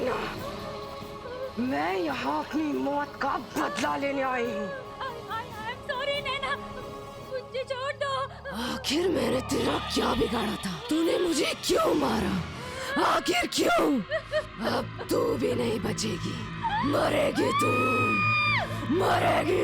नैना, मैं यहाँ अपनी मौत का बदला लेने आई हूँ। सॉरी नैना, मुझे छोड़ दो। आखिर मैंने तेरा क्या बिगाड़ा था? तूने मुझे क्यों मारा? आखिर क्यों? अब तू भी नहीं बचेगी, मरेगी तू, मरेगी।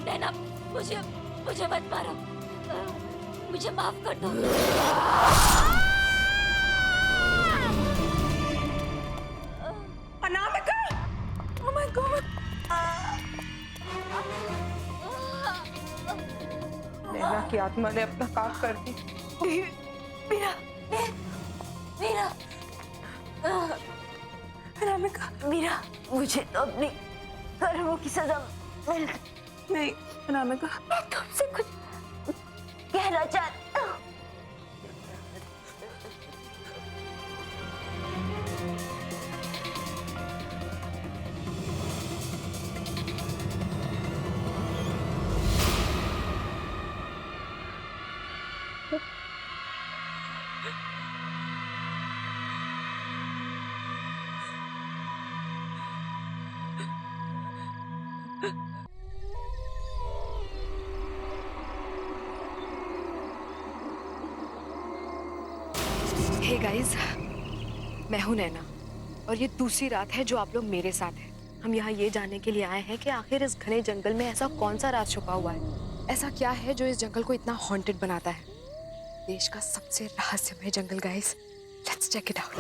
नैना, मुझे मत मारो, मुझे माफ कर दो। अनामिका! Oh my God! नैना की आत्मा ने अपना काम कर दी। मीरा, मीरा, अनामिका, मीरा, मुझे तो अपनी कर्मों की सजा मिल गई। नहीं अनामिका, मैं तुमसे कुछ कहना चाहती हूँ। हे गाइस, मैं हूं नैना और ये दूसरी रात है जो आप लोग मेरे साथ हैं। हम यहाँ ये जानने के लिए आए हैं कि आखिर इस घने जंगल में ऐसा कौन सा राज छुपा हुआ है, ऐसा क्या है जो इस जंगल को इतना हॉन्टेड बनाता है। देश का सबसे रहस्यमय जंगल guys, let's check it out.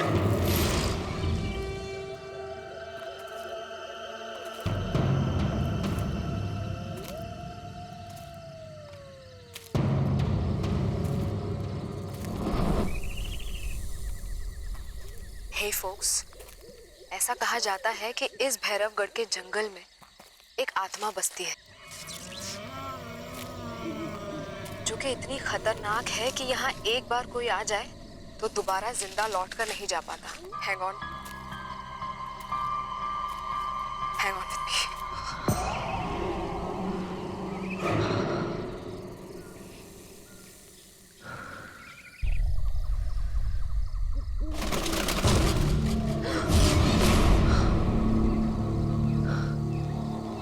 Hey folks, ऐसा कहा जाता है कि इस भैरवगढ़ के जंगल में एक आत्मा बसती है जो कि इतनी खतरनाक है कि यहाँ एक बार कोई आ जाए तो दोबारा जिंदा लौट कर नहीं जा पाता। Hang on with me.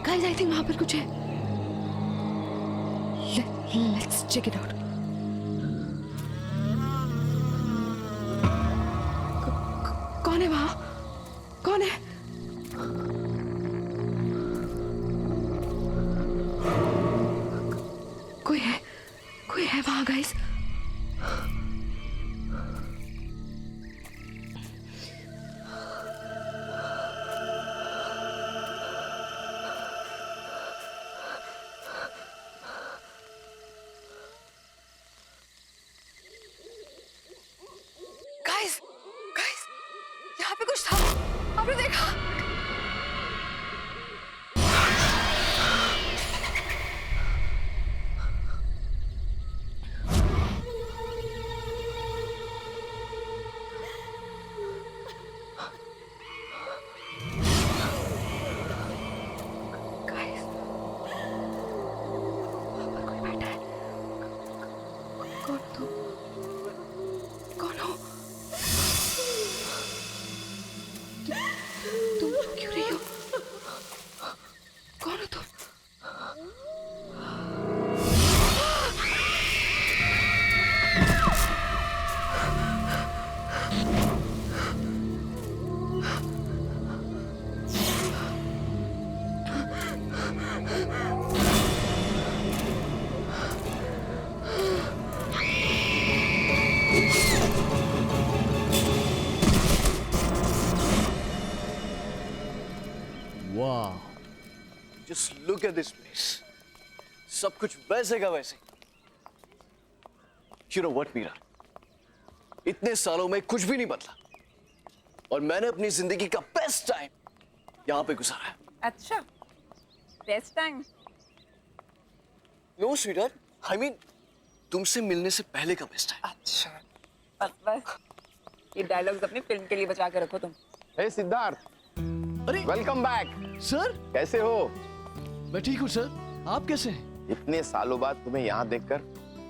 Guys, I think वहां पर कुछ है। Let's check it out. कौन है वहां? कौन है? कोई है वहां गाइस। गाइस, यहाँ पे कुछ था, आपने देखा? गाइस, वहाँ पर कोई बैठा है। कौन तुम? कौन हो? तुम क्यों रही हो? कौन हो तुम? वाह, Just look at this place. सब कुछ वैसे का वैसे। You know what, Meera? इतने सालों में कुछ भी नहीं बदला और मैंने अपनी जिंदगी का बेस्ट टाइम यहाँ पे गुजारा है। अच्छा, best time? No, sweetheart. I mean, तुमसे मिलने से पहले का बेस्ट टाइम। अच्छा, बस ये डायलॉग्स अपनी फिल्म के लिए बचा के रखो तुम। हे सिद्धार्थ, अरे वेलकम बैक। सर, कैसे हो? मैं ठीक हूँ सर, आप कैसे हैं? इतने सालों बाद तुम्हें यहाँ देखकर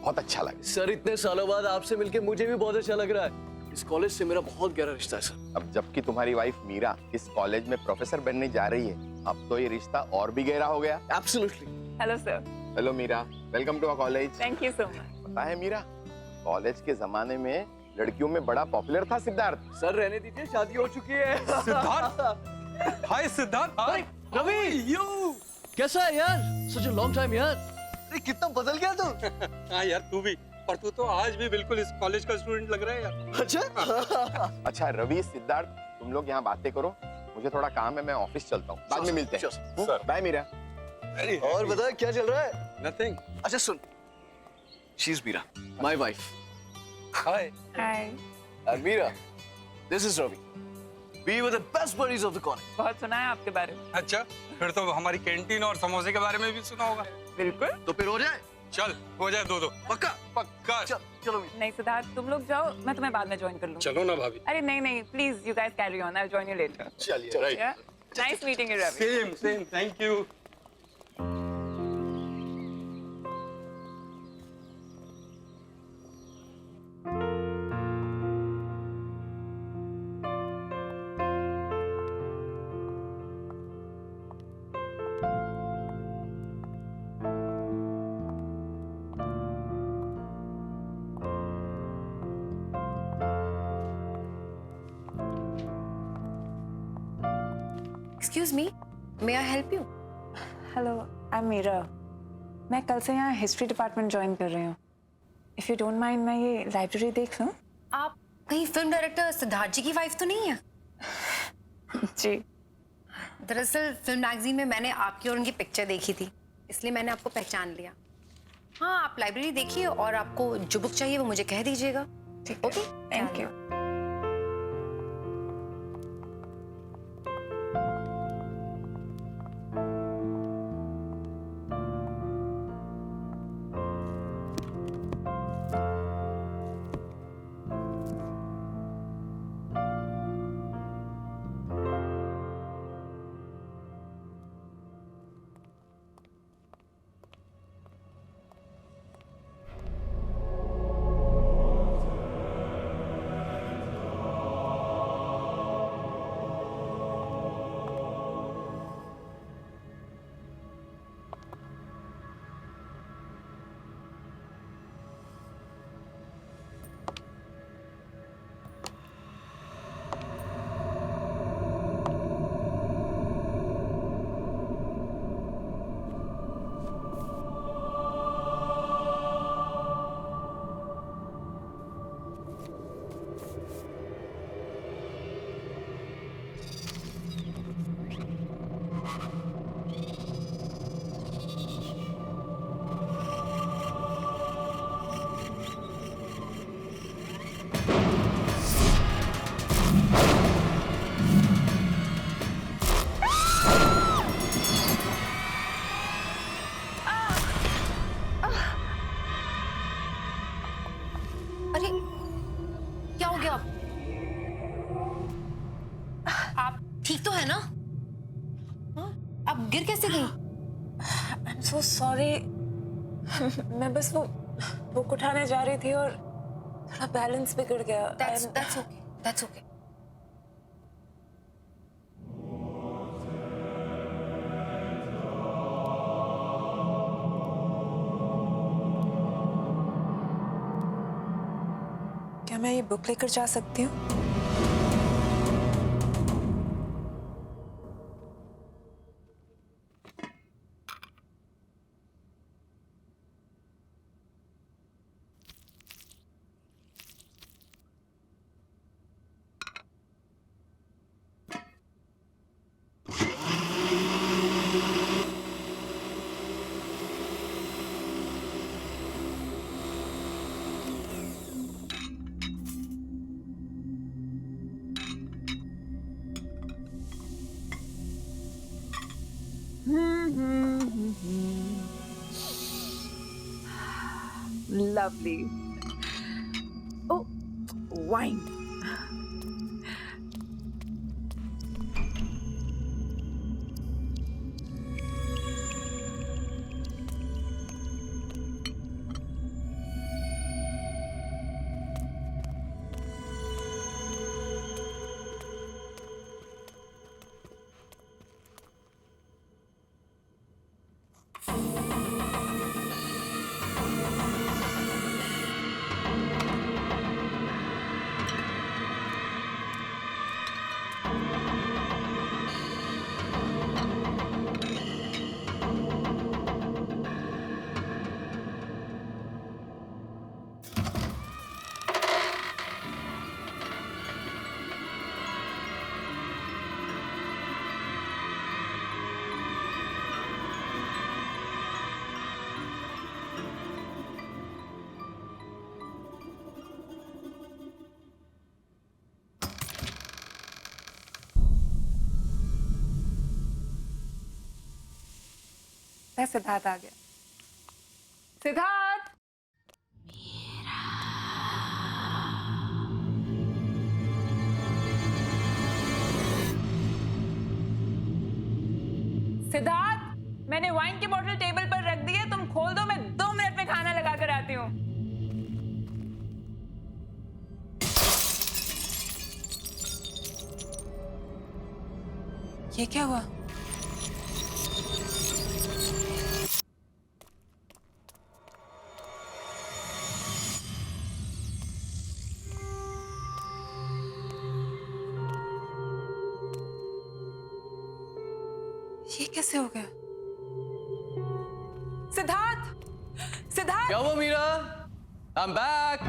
बहुत अच्छा लगा। सर, इतने सालों बाद आपसे मिलके मुझे भी बहुत अच्छा लग रहा है। इस कॉलेज से मेरा बहुत गहरा रिश्ता है सर। अब जबकि तुम्हारी वाइफ मीरा इस कॉलेज में प्रोफेसर बनने जा रही है, अब तो ये रिश्ता और भी गहरा हो गया। Absolutely. Hello sir. Hello Meera, welcome to our college. Thank you so much. पता है मीरा, कॉलेज के जमाने में लड़कियों में बड़ा पॉपुलर था सिद्धार्थ। सर रहने दीजिए, शादी हो चुकी है। सिद्धार्थ, हाय सिद्धार्थ, हाय रवि, यू। कैसा है यार? सच अ लॉन्ग टाइम यार। अरे कितना बदल गया तू। हाँ यार, तू भी, पर तू तो आज भी बिल्कुल इस कॉलेज का स्टूडेंट लग रहा है यार। अच्छा। अच्छा रवि, सिद्धार्थ, तुम लोग यहाँ बातें करो, मुझे थोड़ा काम है, मैं ऑफिस चलता हूँ, बाद में मिलते हैं। सर। बाय मीरा। और बता क्या चल रहा है? नथिंग। अच्छा सुन, she is Meera, my wife. Hi. Hi. And Meera, this is Ravi. We were the best buddies of the college. बहुत सुना है आपके बारे में। अच्छा, फिर तो हमारी कैंटीन और समोसे के बारे में भी सुना होगा। बिल्कुल। तो फिर हो जाए? चल, हो जाए दो। पक्का? पक्का। चलो मीरा। नहीं सिद्धार्थ, तुम लोग जाओ, मैं तुम्हें बाद में ज्वाइन कर लूंगी। चलो ना भाभी। अरे नहीं, please you guys carry on, I will join you later. चलिए, right. Nice meeting you Ravi. Same, thank you. Excuse me, may I help you? Hello, I am Meera. मैं कल से यहाँ हिस्ट्री डिपार्टमेंट ज्वाइन कर रही हूँ। इफ़ यू डोंट माइंड, मैं ये लाइब्रेरी देख लूँ? आप कहीं फिल्म डायरेक्टर सिद्धार्थ जी की वाइफ तो नहीं है? जी। दरअसल फिल्म मैगजीन में मैंने आपकी और उनकी पिक्चर देखी थी, इसलिए मैंने आपको पहचान लिया। हाँ, आप लाइब्रेरी देखिए और आपको जो बुक चाहिए वो मुझे कह दीजिएगा। ठीक, ओके, थैंक यू। अरे क्या हो गया? आप ठीक तो है ना? हाँ? आप गिर कैसे गई? I am so sorry. मैं बस वो बुक उठाने जा रही थी और थोड़ा बैलेंस बिगड़ गया। That's okay. That's okay. क्या मैं ये बुक लेकर जा सकती हूँ? Lovely. Oh, wine. लगता है सिद्धार्थ आ गया। सिद्धार्थ! सिद्धार्थ, मैंने वाइन की बोतल टेबल पर रख दी है, तुम खोल दो, मैं 2 मिनट में खाना लगा कर आती हूँ। ये क्या हुआ? ये कैसे हो गया? सिद्धार्थ! सिद्धार्थ! क्या हुआ Meera? I am back.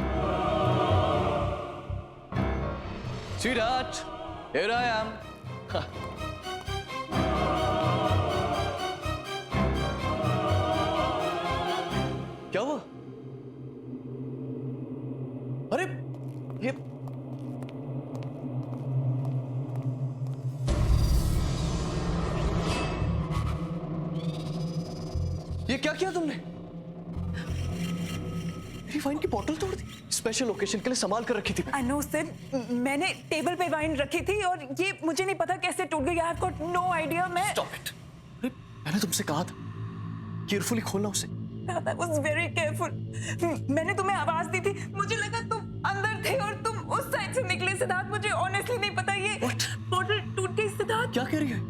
Sweetheart, here I am. क्या हुआ? अरे ये क्या किया तुमने? मेरी वाइन की बोतल तोड़ दी। स्पेशल ओकेजन के लिए संभाल कर रखी थी। I know sir, मैंने टेबल पे वाइन रखी थी और ये मुझे नहीं पता कैसे टूट गई। I've got no idea। मैं Stop it. अरे मैंने तुमसे कहा था केयरफुली खोलना उसे। I was very careful। मैंने तुम्हें आवाज दी थी, मुझे लगा तुम अंदर थे और तुम उस साइड से निकले। सिद्धार्थ, मुझे ऑनेस्टली नहीं पता ये बोतल टूट गई। सिद्धार्थ, क्या कह रही है?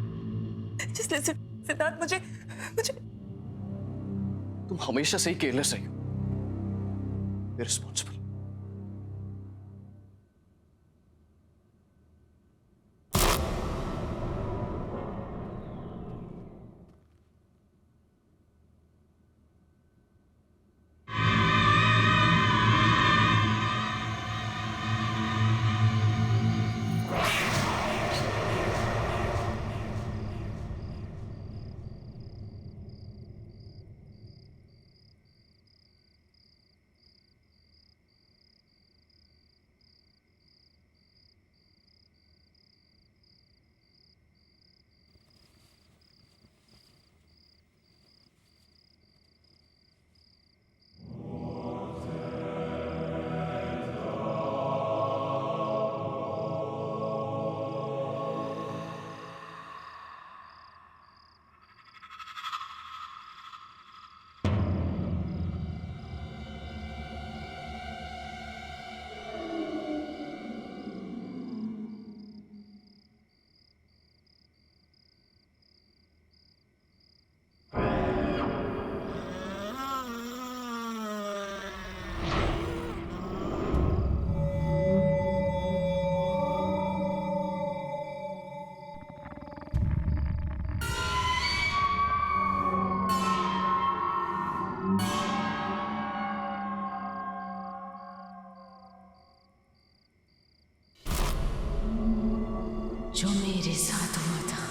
Just listen, सिद्धार्थ, मुझे तुम हमेशा से ही केयरलेस रही हो, इररिस्पॉन्सिबल। जो मेरे साथ हुआ था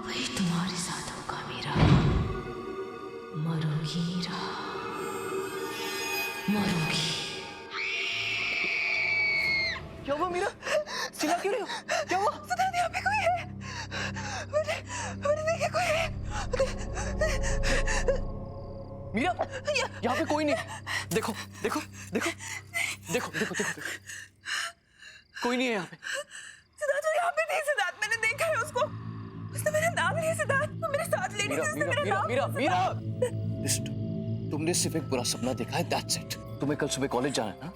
वही तुम्हारे साथ होगा मीरा। मरोगी मीरा, मरोगी। क्या हुआ मीरा? चिल्ला क्यों रही हो? क्या हुआ? सिद्धार्थ, यहाँ पे कोई है। मैंने देखा कोई है। मीरा, यहाँ पे कोई नहीं। देखो देखो देखो देखो देखो देखो कोई नहीं है यहाँ पे। सिद्धार्थ, वो यहाँ पे थी। सिद्धार्थ, मैंने देखा है उसको। उसने मेरा नाम लिया। सिद्धार्थ, वो मेरे साथ लेडी थी। उसने मेरा नाम मीरा मीरा लिस्ट, तुमने सिर्फ एक बुरा सपना देखा है, दैट्स इट। तुम्हें कल सुबह कॉलेज जाना है ना,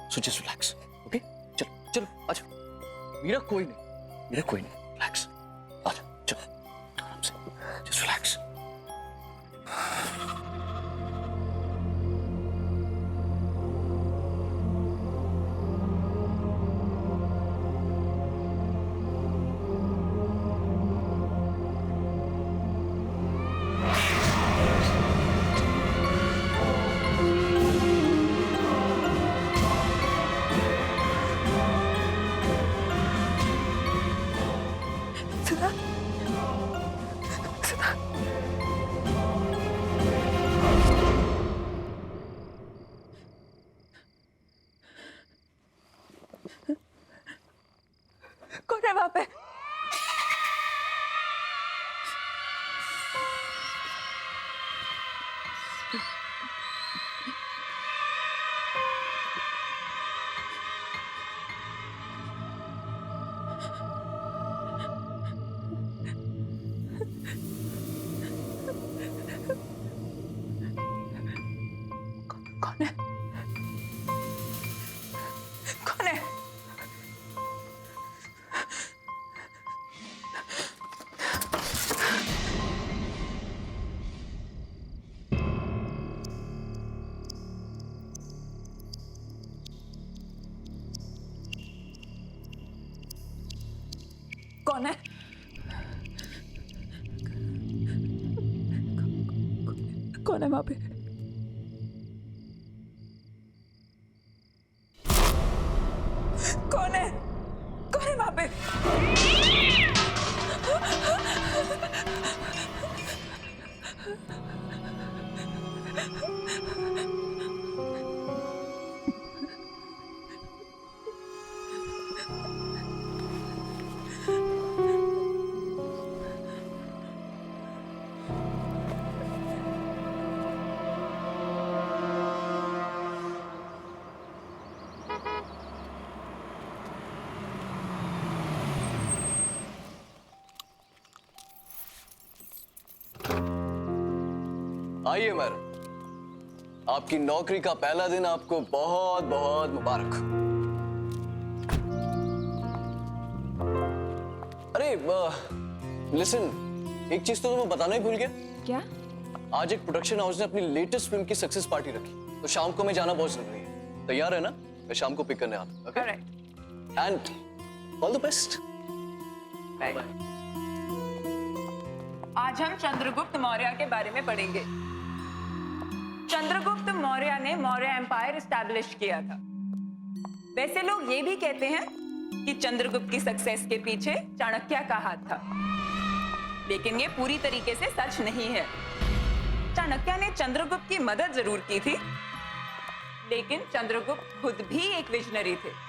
सो जस्ट रिलैक्स, ओके? चलो चलो आजा। मीरा कोई नहीं, रिलैक्स, आजा चलो आराम से, जस्ट रिलैक्स। कौन है वहां पे? कौन है? कौन है? कौन है? कौन है वहां पे? कौन है? कौन है वहां पे? आइए मैडम, आपकी नौकरी का पहला दिन आपको बहुत बहुत मुबारक। अरे लिसन, एक चीज तो तुम्हें बताना ही भूल गया। क्या? आज एक प्रोडक्शन हाउस ने अपनी लेटेस्ट फिल्म की सक्सेस पार्टी रखी, तो शाम को मैं जाना बहुत जरूरी है। तैयार है ना? मैं शाम को पिक करने आता हूं। Okay? And all the best. आज हम चंद्रगुप्त मौर्य के बारे में पढ़ेंगे। चंद्रगुप्त मौर्य ने मौर्य एम्पायर एस्टैब्लिश किया था। वैसे लोग ये भी कहते हैं कि चंद्रगुप्त की सक्सेस के पीछे चाणक्य का हाथ था, लेकिन ये पूरी तरीके से सच नहीं है। चाणक्य ने चंद्रगुप्त की मदद जरूर की थी, लेकिन चंद्रगुप्त खुद भी एक विजनरी थे।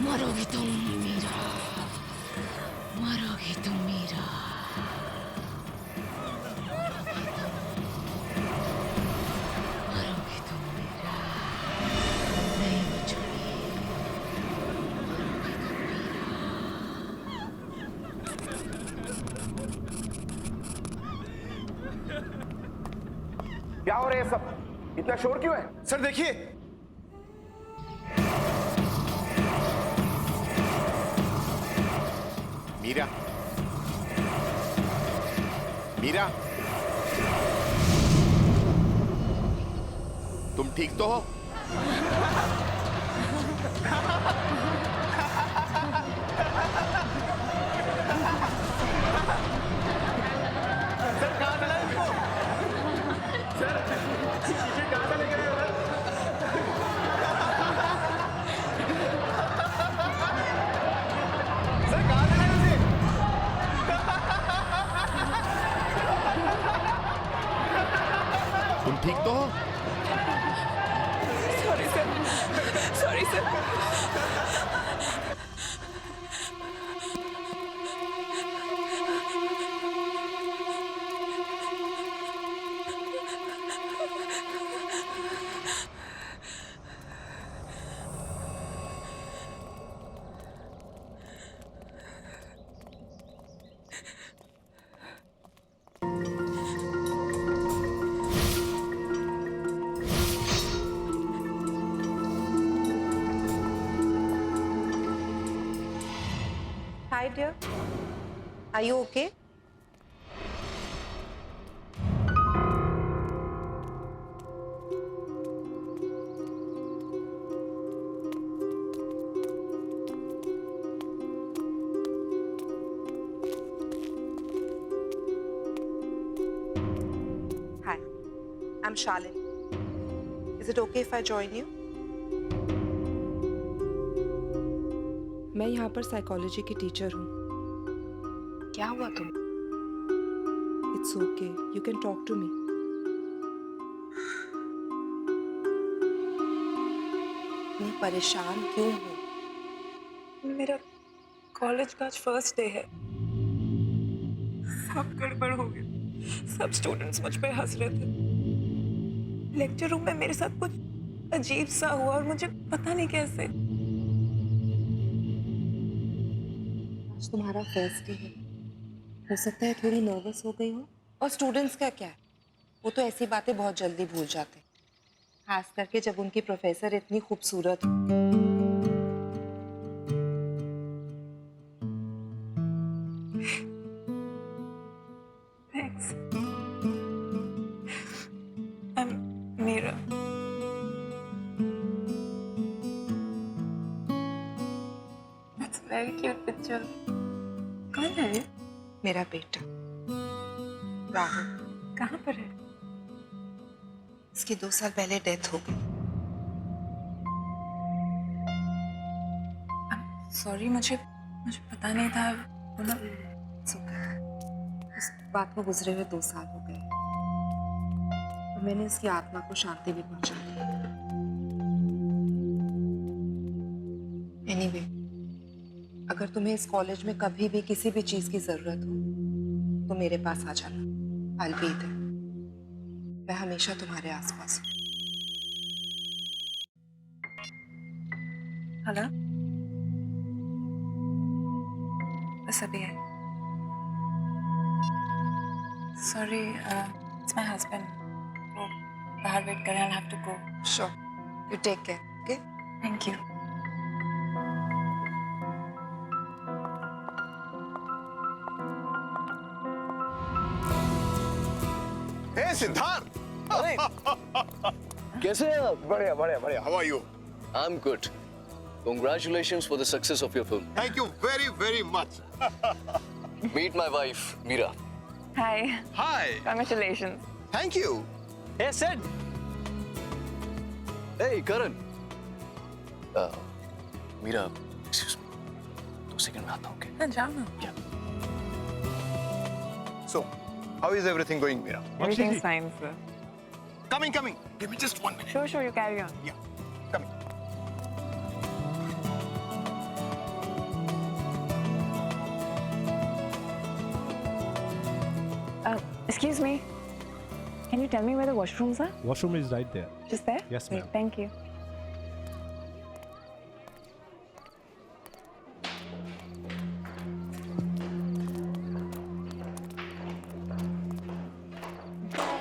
मरोगी तुम मीरा, मरोगी तुम मीरा। मरोगी तुम मीरा, नहीं बचोगी। मरोगी तुम मीरा। क्या हो रहा है सब? इतना शोर क्यों है? सर देखिए, मीरा, मीरा, तुम ठीक तो हो? तुम ठीक तो हो? Sorry sir, sorry sir. Hi dear, are you okay? I'm Shalini. Is it okay if I join you? मैं यहाँ पर साइकोलॉजी की टीचर हूँ. क्या हुआ तुम? It's okay. You can talk to me. मैं परेशान क्यों हूँ? मेरा कॉलेज का आज फर्स्ट डे है. सब गड़बड़ हो गया. सब स्टूडेंट्स मुझ पे हंस रहे थे. लेक्चर रूम में मेरे साथ कुछ अजीब सा हुआ और मुझे पता नहीं कैसे. आज तुम्हारा फर्स्ट डे है. हो सकता है थोड़ी नर्वस हो गई हो. और स्टूडेंट्स का क्या है, वो तो ऐसी बातें बहुत जल्दी भूल जाते हैं, खास करके जब उनकी प्रोफेसर इतनी खूबसूरत हो. Thanks. I'm Meera. That's a very cute picture. कौन है ये? मेरा बेटा राहुल. कहाँ पर है? इसकी 2 साल पहले डेथ हो गई. सॉरी, मुझे पता नहीं था. It's okay. इस बात को गुजरे हुए 2 साल हो गए और मैंने इसकी आत्मा को शांति भी पहुंचा दी. एनीवे, अगर तुम्हें इस कॉलेज में कभी भी किसी भी चीज की जरूरत हो तो मेरे पास आ जाना. I'll be there. मैं हमेशा तुम्हारे आसपास हूँ. हेलो. बस अभी है. Sorry, it's my husband. वो बाहर वेट कर रहे हैं. I have to go. Sure. You take care. Okay? Thank you. Hey Siddharth, कैसे हैं आप? बढ़िया बढ़िया बढ़िया. How are you? I'm good. Congratulations for the success of your film. Thank you very very much. Meet my wife, Meera. Hi. Hi. Congratulations. Thank you. Hey, Sid. Hey, Karan. Meera, excuse me. 2 second में आता हूँ. Okay? हाँ, जाओ ना. So, how is everything going, Meera? Everything's fine, sir. Coming. Give me just 1 minute. Sure, you carry on. Yeah, coming. Excuse me. Can you tell me where the washrooms are? Washroom is right there. Just there? Yes, Great, ma'am. thank you.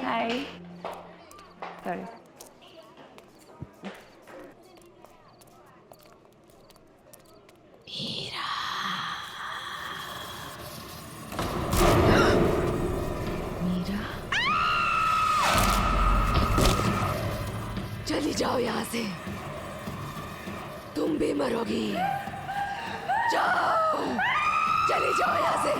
Hi. Sorry. Meera, चली जाओ यहाँ से. तुम भी मरोगी. जाओ, चली जाओ यहाँ से.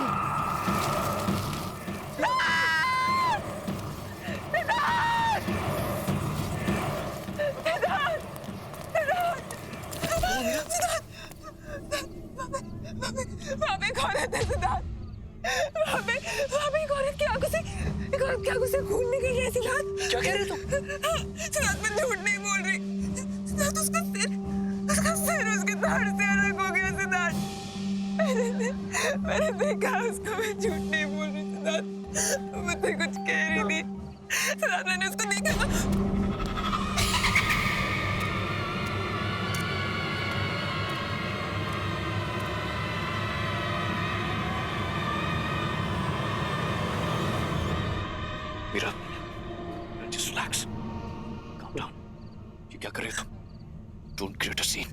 वहाँ पे एक औरत है सिद्धार्थ. वहाँ पे एक औरत की आंखों से खून निकल रहा है सिद्धार्थ. क्या कह रहे तुम? सिद्धार्थ, मैं झूठ नहीं बोल रही. सिद्धार्थ, उसका सिर उसके धड़ से अलग हो गया सिद्धार्थ. मैंने देखा उसको. मैं झूठ नहीं बोल रही सिद्धार्थ. मैं तो कुछ कह रही थी सिद्धार्थ. मैंने उसको देखा था. Meera, just relax. Calm down. ये क्या कर रहे हो तुम? Don't create a scene.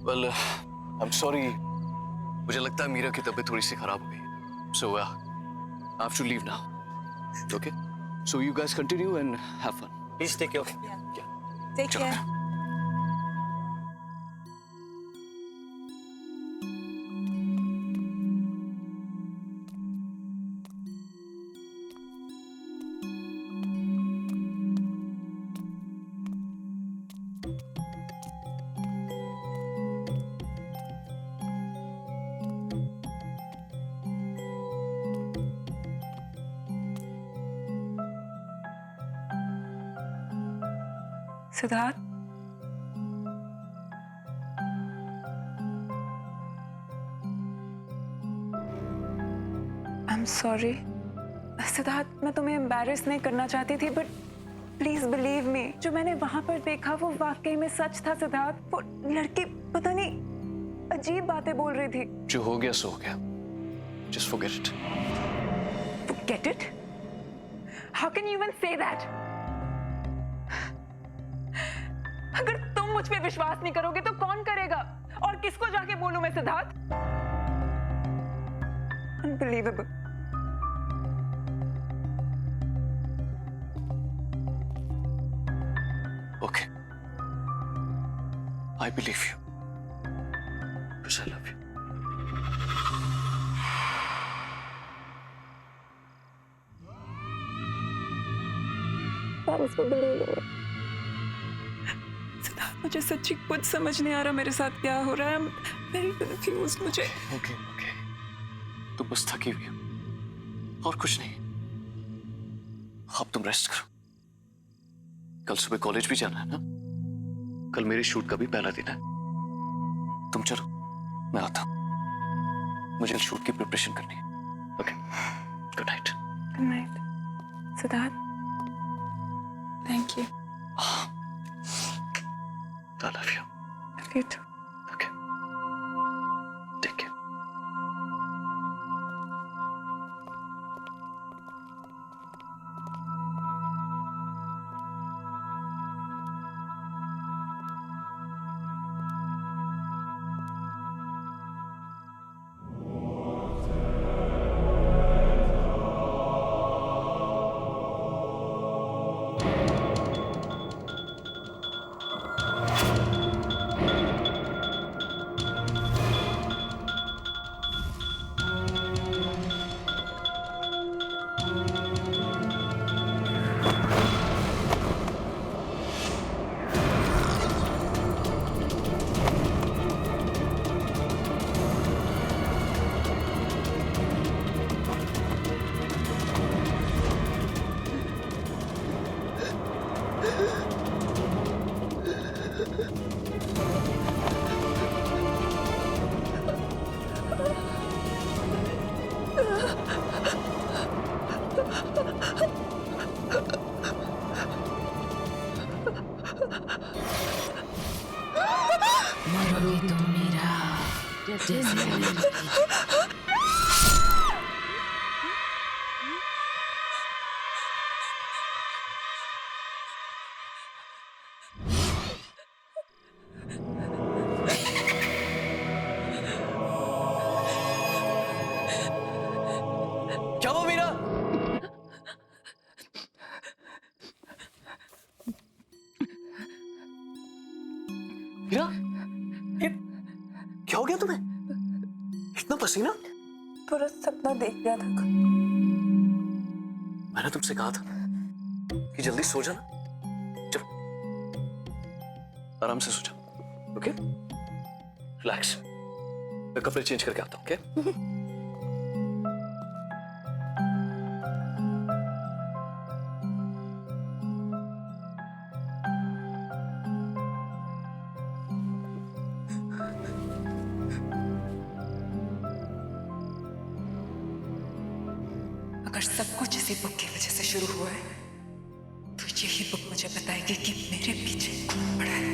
Well, I'm sorry. मुझे लगता है मीरा की तबीयत थोड़ी सी खराब हो गई. So, I have to leave now. Okay? So you guys continue and have fun. Please take care. Yeah. Take चलो. care. Siddharth, I am sorry. Siddharth, मैं तुम्हें एम्बैरेस नहीं करना चाहती थी, बट प्लीज बिलीव मी, जो मैंने वहां पर देखा वो वाकई में सच था। सिद्धार्थ, वो लड़की पता नहीं अजीब बातें बोल रही थी। जो हो गया सो हो गया। Just forget it. Forget it? How can you even say that? अगर तुम मुझ पे विश्वास नहीं करोगे तो कौन करेगा? और किसको जाके बोलूं मैं? Siddharth, Unbelievable. Okay. I believe you. Because I love you. That is unbelievable. Siddharth, मुझे सच्ची कुछ समझ नहीं आ रहा मेरे साथ क्या हो रहा है। I'm very confused. मुझे Okay. तुम बस थकी हुई हो और कुछ नहीं। अब तुम रेस्ट करो। कल सुबह कॉलेज भी जाना है ना? कल मेरे शूट का भी पहला दिन है। तुम चलो, मैं आता हूं। मुझे शूट की प्रिपरेशन करनी है। Okay, good night. Good night. Siddharth, thank you. I love you. Love you too. Okay. Take care. मरोगे तुम मेरा जैसे क्या हुआ मीरा? मीरा, ये क्या हो गया तुम्हें? इतना पसीना? पूरा सपना देख लिया था। मैंने तुमसे कहा था कि जल्दी सो जाना। चलो, आराम से सो जाओ। Okay, relax. मैं कपड़े चेंज करके आता हूँ। ओके? अगर सब कुछ इसी बुक की वजह से शुरू हुआ है तो यही बुक मुझे बताएगी कि मेरे पीछे कौन पड़ा है।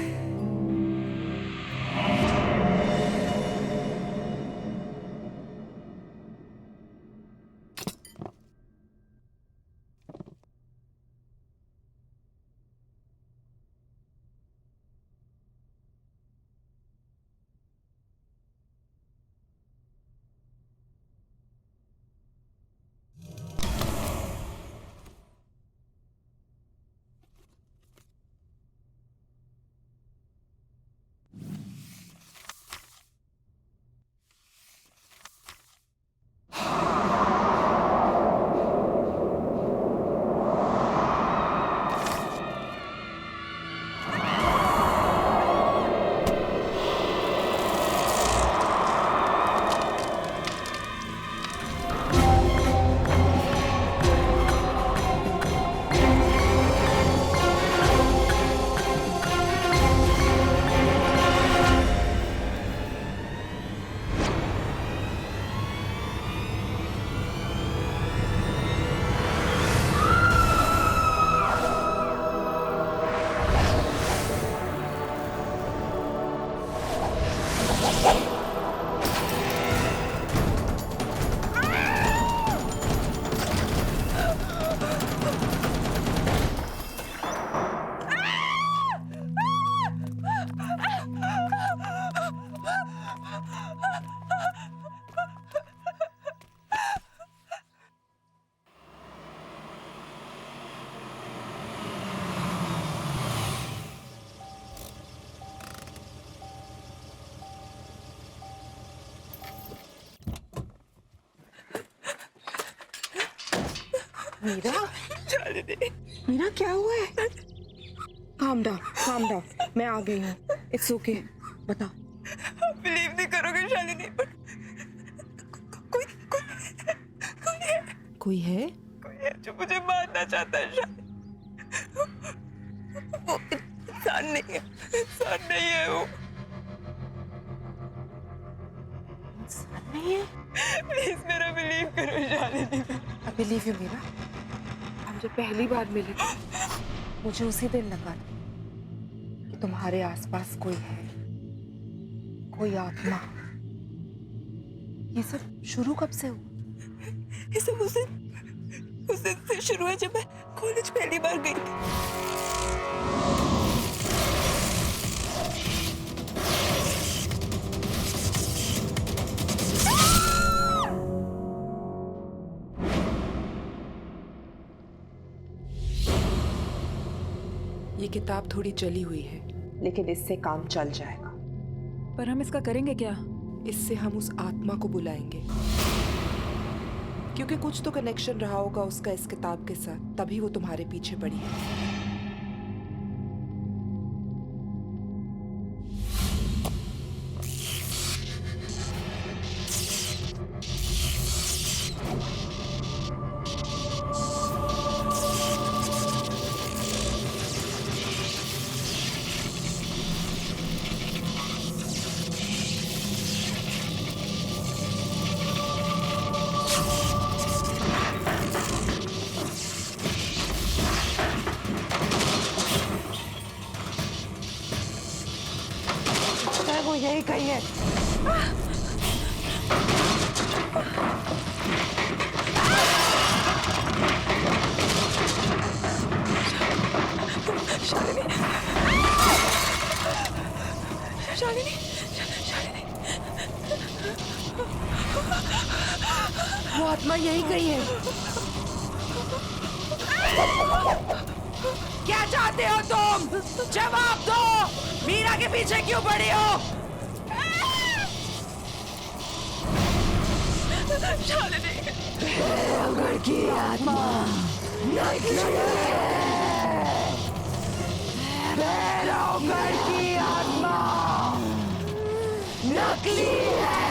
मीरा, मीरा क्या हुआ है? काम डाउन, मैं आ गई हूँ। इट्स ओके, बता। बिलीव नहीं करोगे शालिनी, but कोई है? कोई है जो मुझे मारना चाहता है शालिनी। वो इंसान नहीं है वो। इंसान नहीं है? प्लीज मेरा बिलीव करो Shalini. I believe you Meera. हम जब पहली बार मिले थे, मुझे उसी दिन लगा कि तुम्हारे आसपास कोई है, कोई आत्मा। ये सब शुरू कब से हुआ? ये सब उस दिन से शुरू है जब मैं कॉलेज पहली बार गई थी। ये किताब थोड़ी जली हुई है, लेकिन इससे काम चल जाएगा। पर हम इसका करेंगे क्या? इससे हम उस आत्मा को बुलाएंगे, क्योंकि कुछ तो कनेक्शन रहा होगा उसका इस किताब के साथ, तभी वो तुम्हारे पीछे पड़ी है। वो यही कही है। शालिनी, वो आत्मा यही कही है। क्या चाहते हो तुम? जवाब दो। मीरा के पीछे क्यों पड़ी हो? भैरवगढ़ की आत्मा नकली है। भैरवगढ़ की आत्मा नकली है।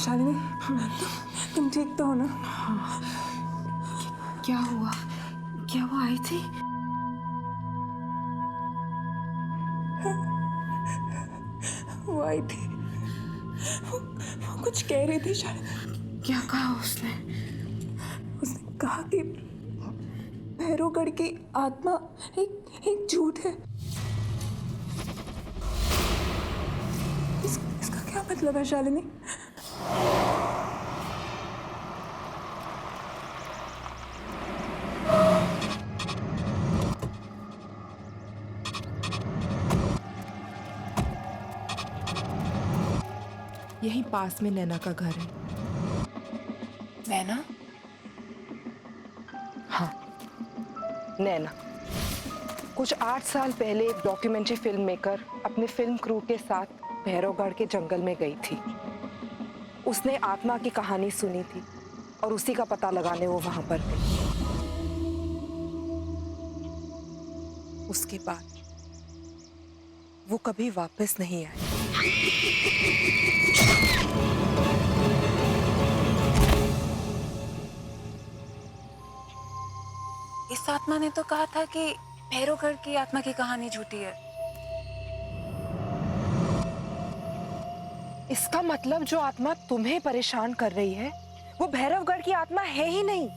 शालिनी, तुम ठीक तो हो ना? क्या हुआ? क्या वो आई थी? वो आई थी, वो कुछ कह रही थी शालिनी। क्या कहा उसने? उसने कहा कि भैरवगढ़ की आत्मा एक झूठ है। इसका क्या मतलब है शालिनी? यहीं पास में नैना का घर है। नैना? हाँ, नैना। कुछ 8 साल पहले एक डॉक्यूमेंट्री फिल्म मेकर अपने फिल्म क्रू के साथ भैरवगढ़ के जंगल में गई थी। उसने आत्मा की कहानी सुनी थी और उसी का पता लगाने वो वहां पर गई। उसके बाद वो कभी वापस नहीं आई। इस आत्मा ने तो कहा था कि भैरवगढ़ की आत्मा की कहानी झूठी है। इसका मतलब जो आत्मा तुम्हें परेशान कर रही है वो भैरवगढ़ की आत्मा है ही नहीं,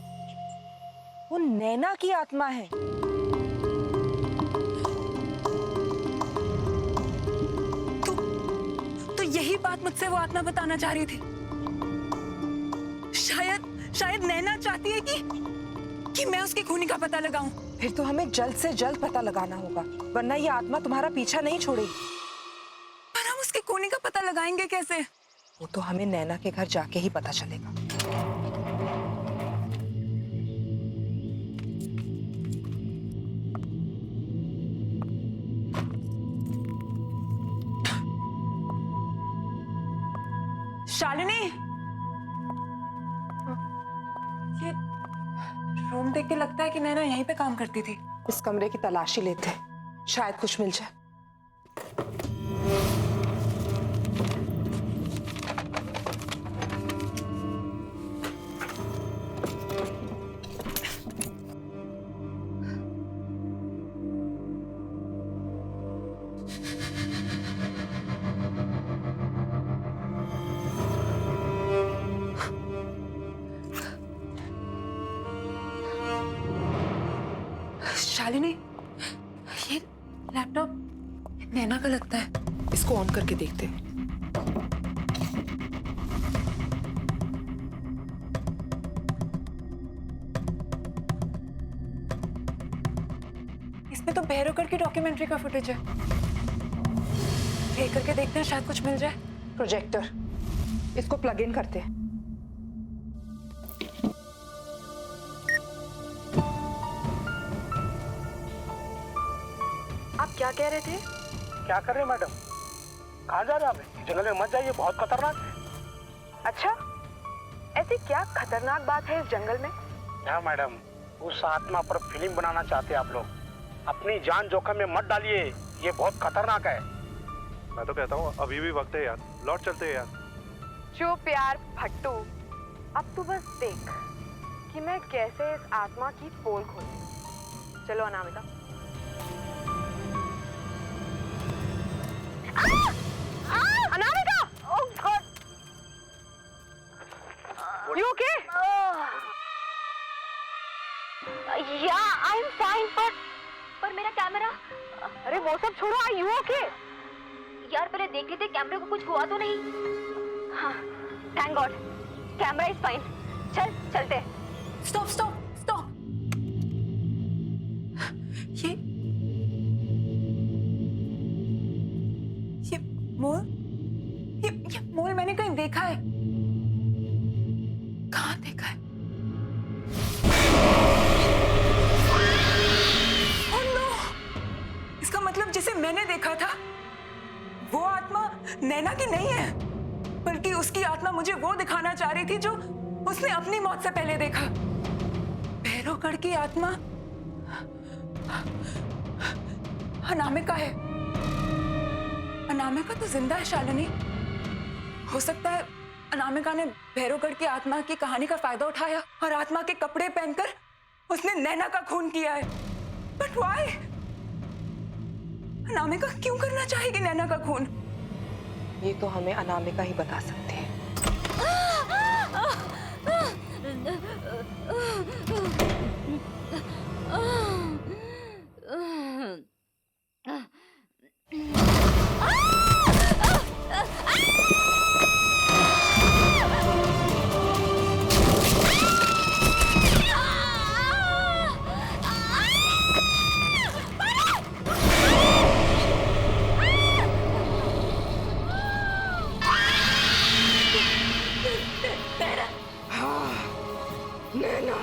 वो नैना की आत्मा है। तो यही बात मुझसे वो आत्मा बताना चाह रही थी। शायद नैना चाहती है कि मैं उसकी खूनी का पता लगाऊं। फिर तो हमें जल्द से जल्द पता लगाना होगा, वरना ये आत्मा तुम्हारा पीछा नहीं छोड़ेगी। पर हम उसके खूनी का पता लगाएंगे कैसे? वो तो हमें नैना के घर जाके ही पता चलेगा। शालिनी, ये रूम देख के लगता है कि नैना यहीं पे काम करती थी। इस कमरे की तलाशी लेते हैं, शायद कुछ मिल जाए। शालिनी, ये लैपटॉप नैना का लगता है। इसको ऑन करके देखते हैं। इसमें तो भैरवगढ़ की डॉक्यूमेंट्री का फुटेज है। प्ले करके देखते हैं, शायद कुछ मिल जाए। प्रोजेक्टर, इसको प्लग इन करते हैं। आप क्या कह रहे थे? क्या कर रहे हैं मैडम? कहाँ जा रहे हैं आप? जंगल में मत जाइए, बहुत खतरनाक है। अच्छा, ऐसी क्या खतरनाक बात है इस जंगल में? क्या मैडम, उस आत्मा पर फिल्म बनाना चाहते हैं आप लोग। अपनी जान जोखिम में मत डालिए, ये बहुत खतरनाक है। मैं तो कहता हूँ अभी भी वक्त है यार, लौट चलते हैं यार। चुप यार फट्टू, अब तू बस देख कि मैं कैसे इस आत्मा की पोल खोलती हूँ। चलो Anamika. Anamika! Oh God! You okay? Yeah, I'm fine, पर मेरा कैमरा। अरे वो सब छोड़ो, are you okay? यार पहले देख लेते कैमरे को कुछ हुआ तो नहीं। हाँ, thank God, camera is fine. चलते। Stop stop stop. ये मोल, ये मोल मैंने कहीं देखा है। कहाँ देखा है? Oh no! इसका मतलब जिसे मैंने देखा था वो आत्मा नैना की नहीं है, बल्कि उसकी आत्मा मुझे वो दिखाना चाह रही थी जो उसने अपनी मौत से पहले देखा। भैरवगढ़ की आत्मा अनामिका है। अनामिका तो जिंदा है शालिनी। हो सकता है अनामिका ने भैरवगढ़ की आत्मा की कहानी का फायदा उठाया और आत्मा के कपड़े पहनकर उसने नैना का खून किया है। But why? अनामिका क्यों करना चाहेगी नैना का खून? ये तो हमें अनामिका ही बता सकती है। नैना,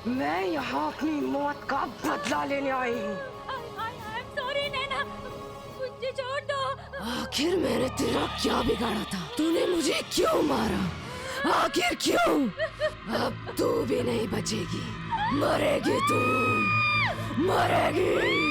मैं यहाँ अपनी मौत का बदला लेने आई हूँ। सॉरी नैना, मुझे छोड़ दो। आखिर मैंने तेरा क्या बिगाड़ा था? तूने मुझे क्यों मारा? आखिर क्यों? अब तू भी नहीं बचेगी, मरेगी तू, मरेगी।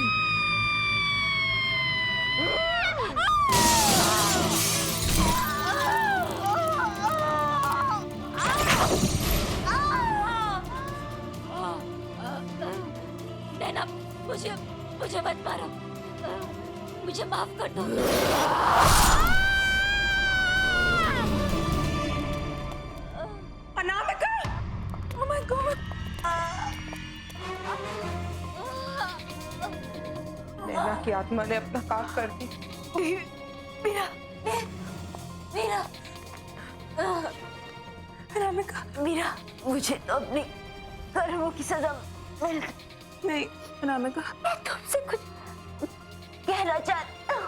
नैना, मुझे मत मारो, मुझे माफ कर दो। अनामिका! Oh my God! नैना की आत्मा ने अपना काम कर दी। मीरा, मीरा, अनामिका, मीरा, मुझे तो अपनी कर्मों की सजा मिल गई। नहीं अनामिका, मैं तुमसे कुछ कहना चाहती हूँ।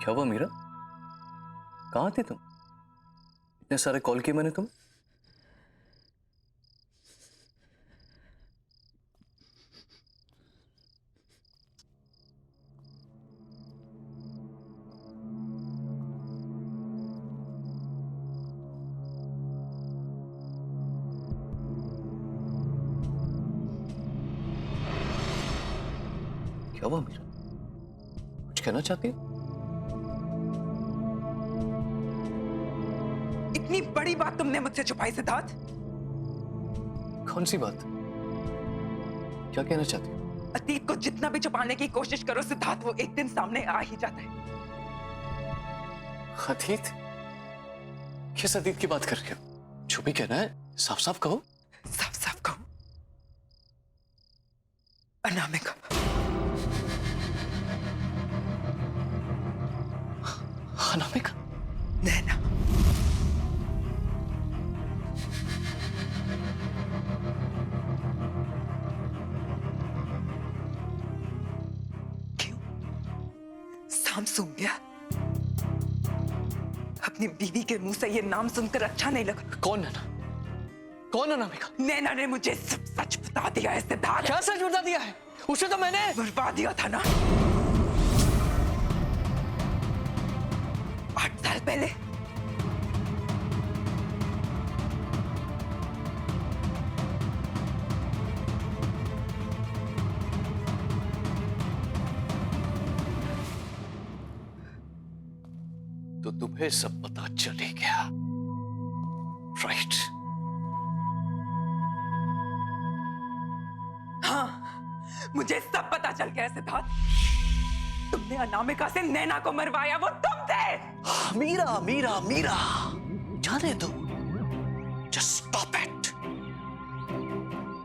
क्या हुआ मीरा? कहाँ थी तुम? इतने सारे कॉल किए मैंने तुम। क्या हुआ मीरा? कुछ कहना चाहती हो? इतनी बड़ी बात तुमने मुझसे छुपाई सिद्धार्थ। कौन सी बात? क्या कहना चाहती हो? अतीत को जितना भी छुपाने की कोशिश करो सिद्धार्थ, वो एक दिन सामने आ ही जाता है। अतीत? किस अतीत की बात कर रहे हो? जो भी कहना है साफ साफ कहो। साफ साफ कहो, अनामिका। अनामिका? नैना। क्यों? शाम सूंघ गया? अपनी बीवी के मुंह से ये नाम सुनकर अच्छा नहीं लगा? कौन नैना? कौन अनामिका? नैना ने मुझे सब सच बता दिया है सिद्धार्थ। क्या सच बता दिया है? उसे तो मैंने बुलवा दिया था ना 8 साल पहले। तो तुम्हें सब पता चल ही गया, राइट? हाँ, मुझे सब पता चल गया सिद्धार्थ। तुमने अनामिका से नैना को मरवाया, वो तुम थे। मीरा मीरा मीरा, जाने दो। Just stop it.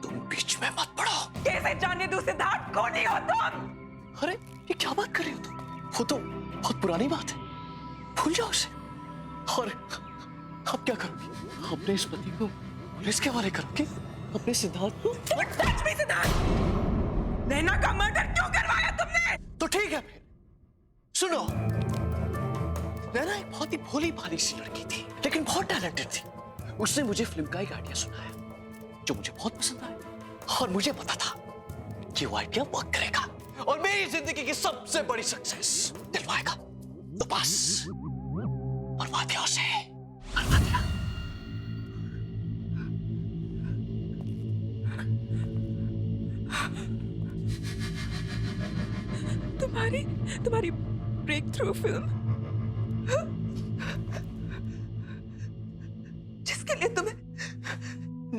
तुम बीच में मत पड़ो। कैसे जाने दूं सिद्धार्थ? कौन ही हो तुम? अरे ये क्या बात कर रही हो तुम? वो तो बहुत पुरानी बात है, भूल जाओ उसे। और अब क्या करोगी? अपने इस पति को पुलिस के हवाले करोगे? अपने सिद्धार्थ को? सच में सिद्धार्थ, नैना का मर्डर क्यों करवाया तुमने? तो ठीक है फिर सुनो। नैना एक बहुत ही भोली भाली सी लड़की थी, लेकिन बहुत टैलेंटेड थी। उसने मुझे फिल्म का एक आइडिया सुनाया जो मुझे बहुत पसंद आया, और मुझे पता था कि वो आइडिया वर्क करेगा और मेरी जिंदगी की सबसे बड़ी सक्सेस दिलवाएगा। तो बस मरवा दिया उसे, मरवा दिया। तुम्हारी ब्रेक थ्रू फिल्म, जिसके लिए तुम्हें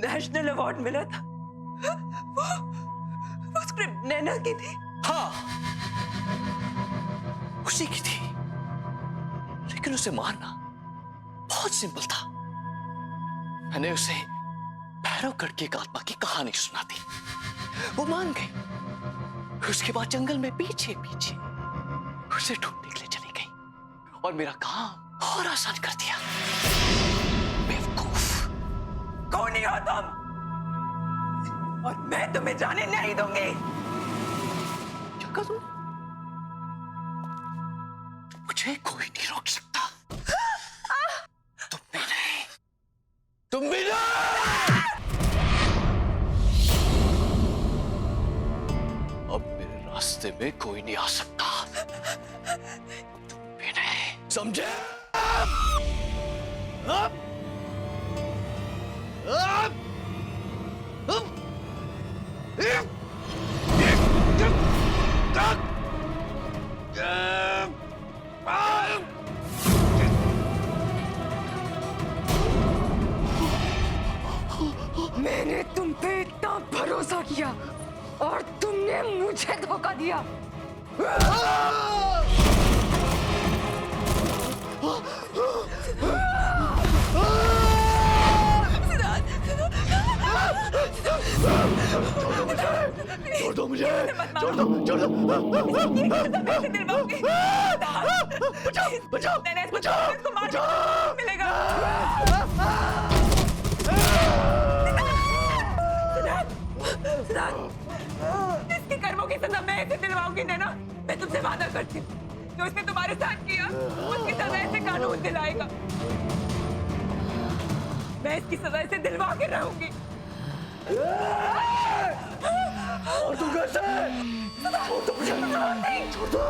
नेशनल अवार्ड मिला था, वो स्क्रिप्ट नैना की थी। हाँ, उसी की थी, लेकिन उसे मारना बहुत सिंपल था। मैंने उसे भैरवगढ़ की एक आत्मा की कहानी सुना दी, वो मान गई। उसके बाद जंगल में पीछे पीछे उसे ढूंढने के लिए चली गई और मेरा काम और आसान कर दिया। बेवकूफ। कौन ही हो तुम? और मैं तुम्हें जाने नहीं दूंगी। क्या कहा तुम? मुझे कोई नहीं रोक सकता। तुम भी नहीं, तुम भी नहीं। अब मेरे रास्ते में कोई नहीं आ सकता। तुम भी नहीं, समझे? मैंने तुम पे इतना भरोसा किया और तुमने मुझे धोखा दिया। छोड़ दो मुझे, छोड़ दो, छोड़ दो। बचाओ, बचाओ, बचाओ, बचाओ। मिलेगा। सिद्धार्थ, इसके कर्मों की सजा मैं इसे दिलवाऊंगी नैना। मैं तुमसे वादा करती हूँ, जो उसने तुम्हारे साथ किया उसकी सजा से कानून दिलाएगा। मैं इसकी सजा से दिलवा के रहूंगी। और तू कैसे? छोड़ दो मुझे, छोड़ दो।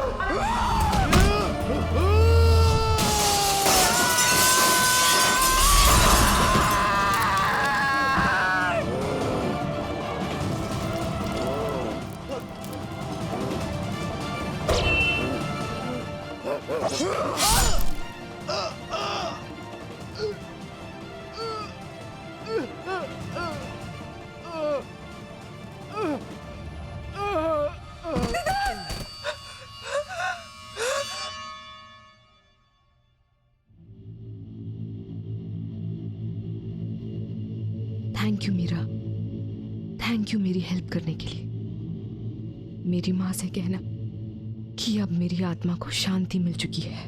Thank you Meera, thank you मेरी हेल्प करने के लिए। मेरी माँ से कहना कि अब मेरी आत्मा को शांति मिल चुकी है।